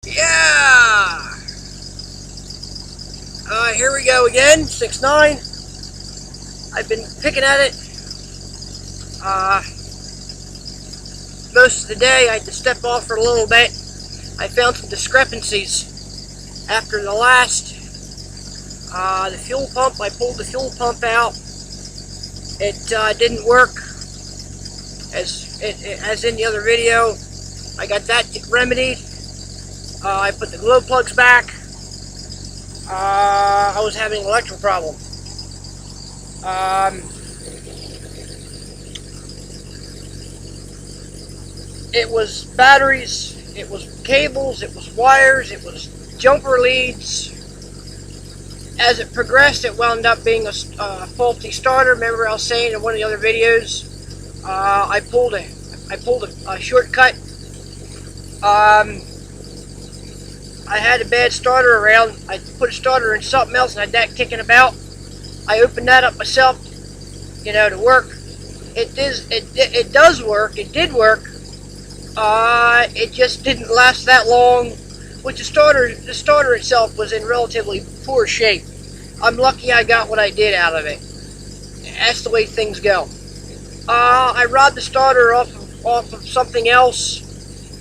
Yeah! Here we go again, 6-9. I've been picking at it most of the day. I had to step off for a little bit. I found some discrepancies after the last, the fuel pump. I pulled the fuel pump out. It didn't work as in the other video. I got that remedied. I put the glow plugs back. I was having an electrical problem. It was batteries, it was cables, it was wires, it was jumper leads. As it progressed, it wound up being a faulty starter. Remember I was saying in one of the other videos, I pulled a shortcut. I had a bad starter around. I put a starter in something else and had that kicking about. I opened that up myself, to work. It does work. It did work. It just didn't last that long. Which the starter itself was in relatively poor shape. I'm lucky I got what I did out of it. That's the way things go. I robbed the starter off of something else,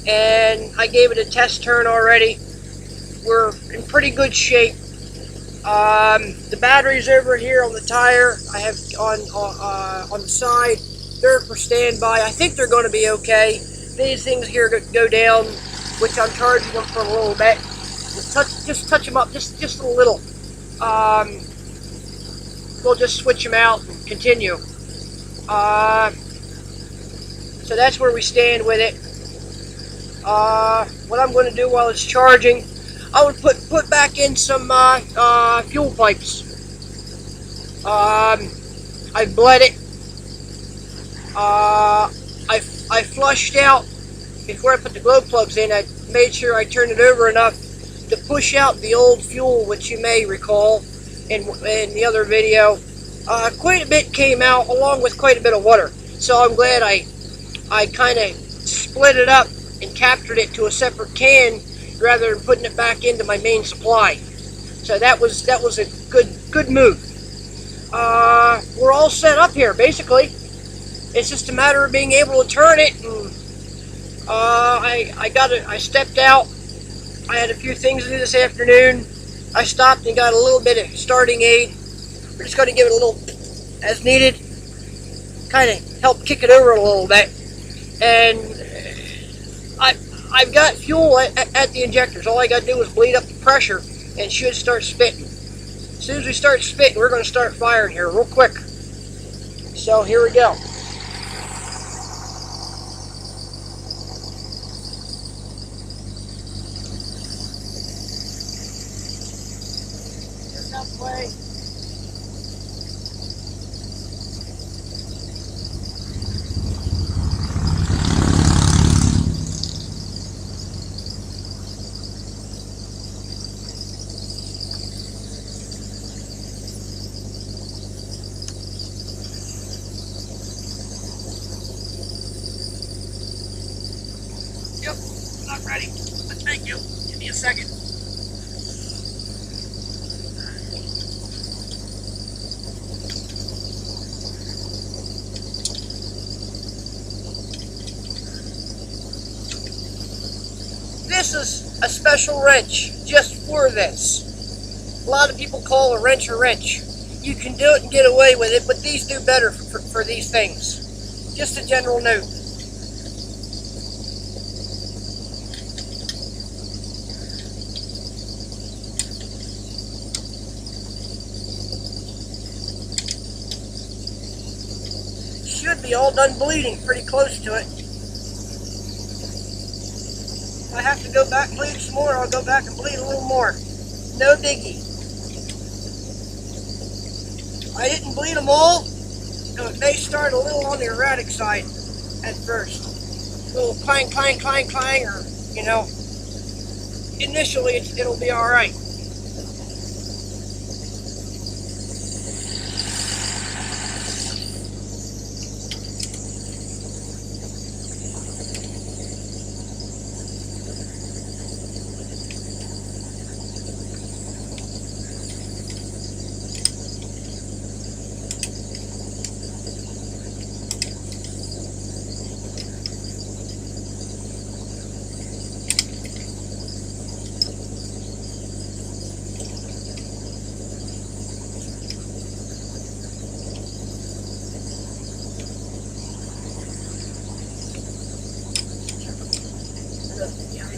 and I gave it a test turn already. We're in pretty good shape. The batteries over here on the tire, I have on the side, they're for standby. I think they're going to be okay. These things here go down, which I'm charging them for a little bit. Just touch them up just a little. We'll just switch them out and continue. So that's where we stand with it. What I'm going to do while it's charging, I would put back in some fuel pipes. I bled it. I flushed out before I put the glow plugs in. I made sure I turned it over enough to push out the old fuel, which you may recall in the other video. Quite a bit came out, along with quite a bit of water. So I'm glad I kind of split it up and captured it to a separate can, rather than putting it back into my main supply. So that was a good move. We're all set up here, basically. It's just a matter of being able to turn it. And I stepped out. I had a few things to do this afternoon. I stopped and got a little bit of starting aid. We're just going to give it a little as needed, kind of help kick it over a little bit. And I've got fuel at the injectors. All I got to do is bleed up the pressure and it should start spitting. As soon as we start spitting, we're going to start firing here real quick. So here we go. Here's that way. Yep, not ready. But thank you. Give me a second. This is a special wrench just for this. A lot of people call a wrench. You can do it and get away with it, but these do better for these things. Just a general note. Should be all done bleeding, pretty close to it. If I have to go back and bleed some more, I'll go back and bleed a little more. No biggie. I didn't bleed them all, so it may start a little on the erratic side at first. A little clang, clang, clang, clang, or, initially it'll be all right.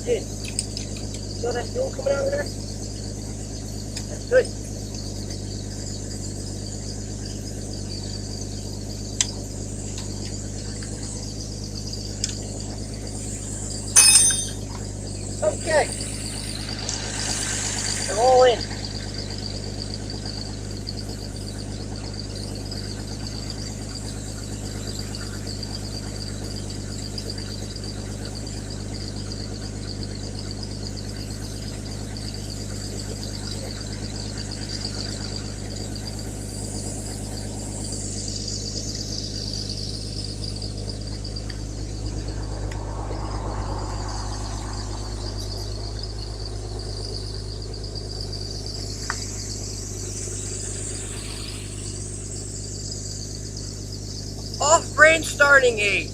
did. See all that fuel coming out of there? That's good. Okay. They're all in. Off-brand starting aid.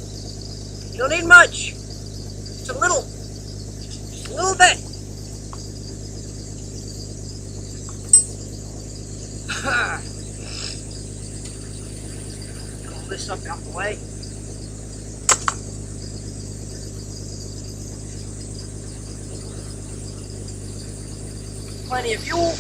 You don't need much. Just a little bit. Pull this up out the way. Plenty of fuel.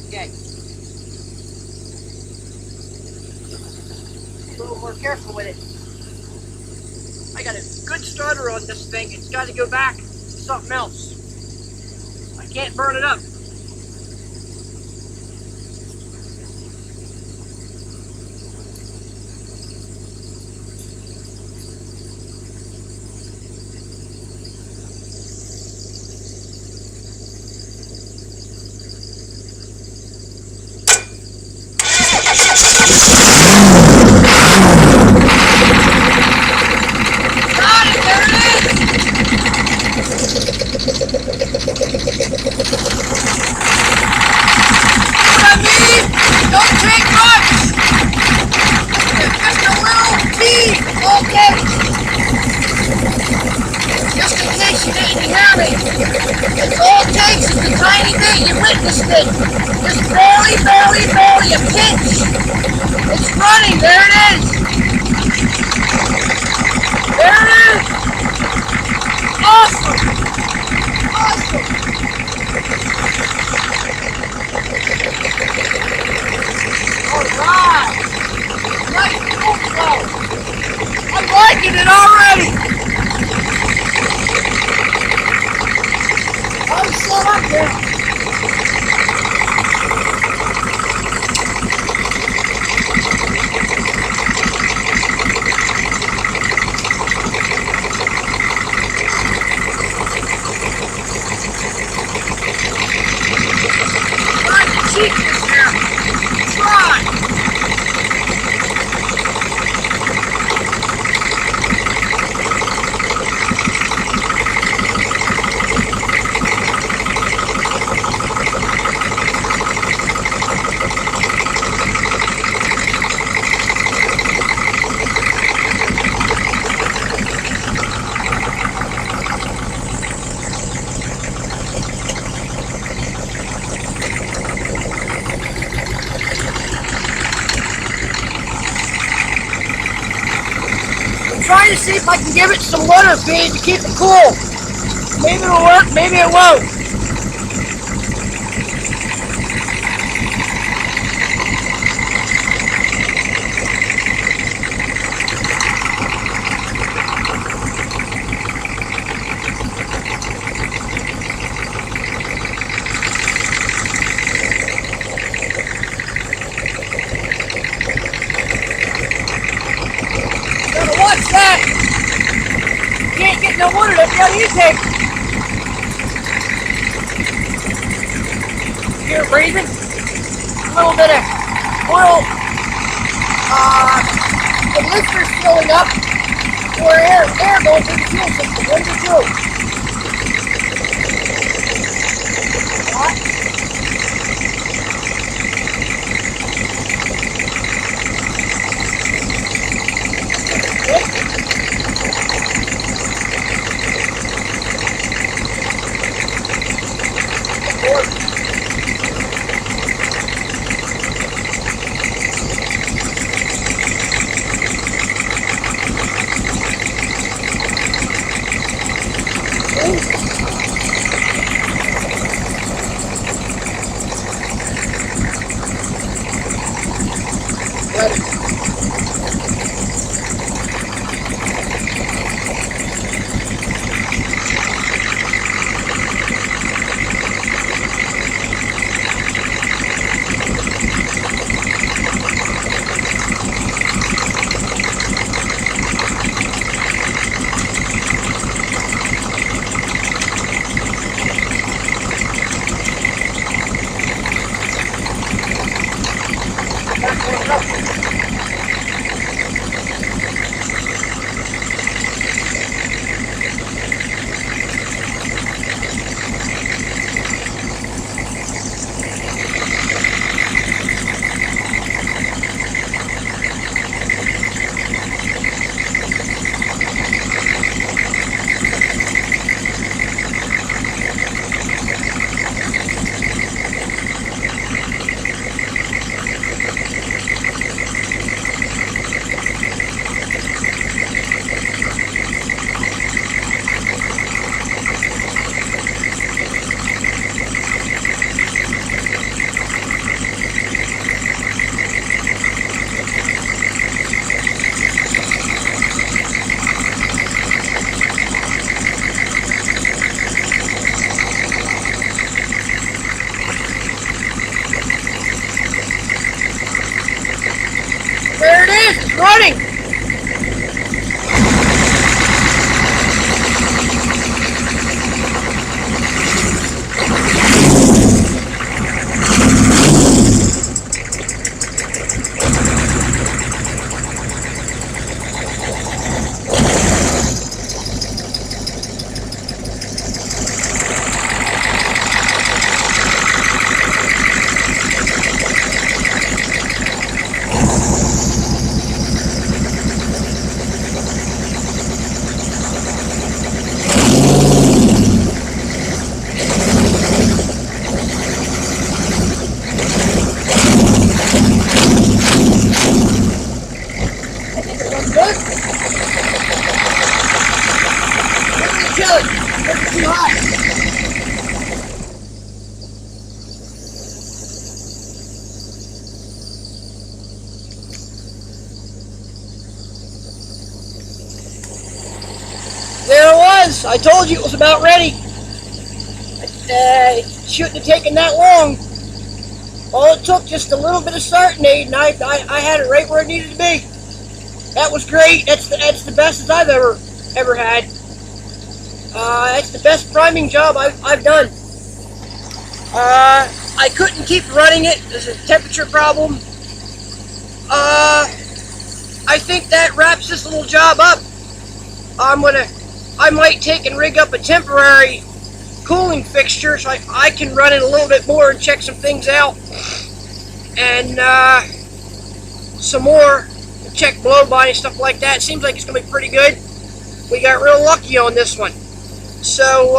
Okay. A little more careful with it. I got a good starter on this thing. It's got to go back to something else. I can't burn it up. It's all it takes is a tiny bit. You witnessed it. Just barely a pinch. It's running. There it is. There it is. Awesome. Awesome. All right. Nice fuel flow. I'm liking it already. I'm set up there. Try to cheat this now. Try. Trying to see if I can give it some water feed to keep it cool. Maybe it'll work, maybe it won't. Watch that! Can't get no water, that's how you take. Here breathing. A little bit of oil. The blister's filling up. More air going through the fuel system. What do you do? What? There it is, it's running! There it was. I told you it was about ready. It shouldn't have taken that long. All it took just a little bit of starting aid, and I had it right where it needed to be. That was great. That's the best I've ever had. That's the best priming job I've done. I couldn't keep running it. There's a temperature problem. I think that wraps this little job up. I might take and rig up a temporary cooling fixture so I can run it a little bit more and check some things out. And some more, check blow by and stuff like that. Seems like it's going to be pretty good. We got real lucky on this one. So,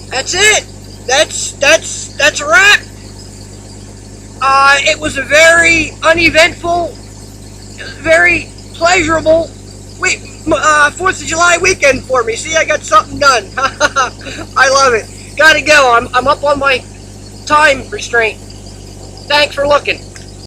that's it. That's a wrap. It was a very uneventful, very pleasurable 4th of July weekend for me. See, I got something done. I love it. Gotta go. I'm up on my time restraint. Thanks for looking.